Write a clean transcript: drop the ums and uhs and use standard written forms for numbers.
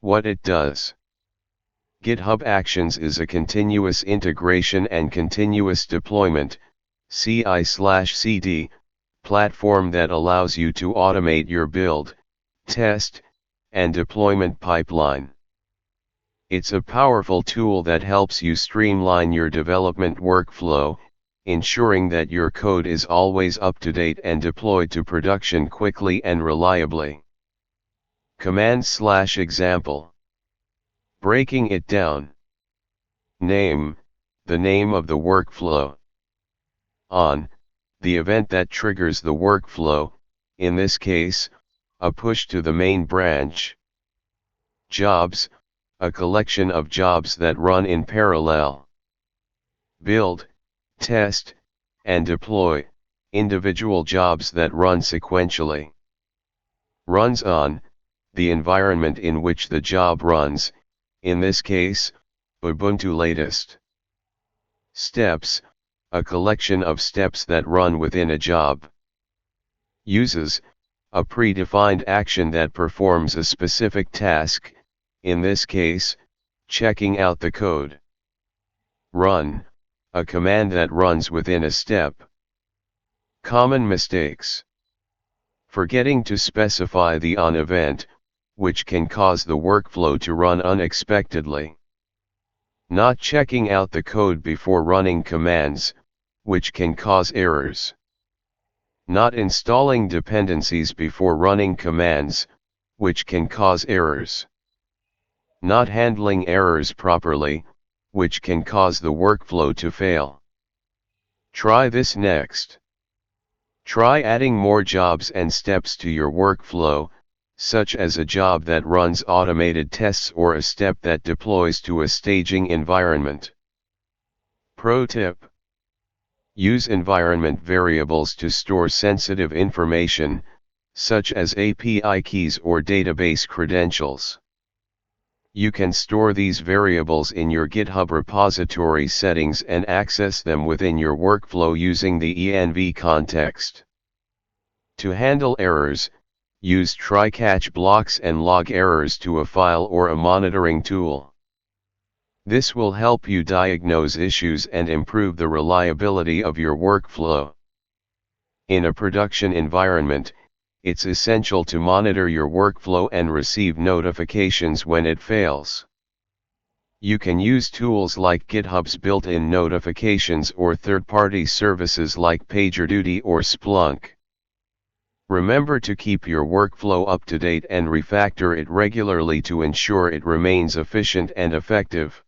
What it does. GitHub Actions is a continuous integration and continuous deployment CI/CD platform that allows you to automate your build, test, and deployment pipeline. It's a powerful tool that helps you streamline your development workflow, ensuring that your code is always up to date and deployed to production quickly and reliably. Command/example. Breaking it down. Name, the name of the workflow. On, the event that triggers the workflow, in this case, a push to the main branch. Jobs, a collection of jobs that run in parallel. Build, test, and deploy, individual jobs that run sequentially. Runs on, the environment in which the job runs, in this case, Ubuntu latest. Steps, a collection of steps that run within a job. Uses, a predefined action that performs a specific task, in this case, checking out the code. Run, a command that runs within a step. Common mistakes. Forgetting to specify the on event, which can cause the workflow to run unexpectedly. Not checking out the code before running commands, which can cause errors. Not installing dependencies before running commands, which can cause errors. Not handling errors properly, which can cause the workflow to fail. Try this next. Try adding more jobs and steps to your workflow, such as a job that runs automated tests or a step that deploys to a staging environment. Pro tip. Use environment variables to store sensitive information, such as API keys or database credentials. You can store these variables in your GitHub repository settings and access them within your workflow using the env context. To handle errors, use try-catch blocks and log errors to a file or a monitoring tool. This will help you diagnose issues and improve the reliability of your workflow. In a production environment, it's essential to monitor your workflow and receive notifications when it fails. You can use tools like GitHub's built-in notifications or third-party services like PagerDuty or Splunk. Remember to keep your workflow up to date and refactor it regularly to ensure it remains efficient and effective.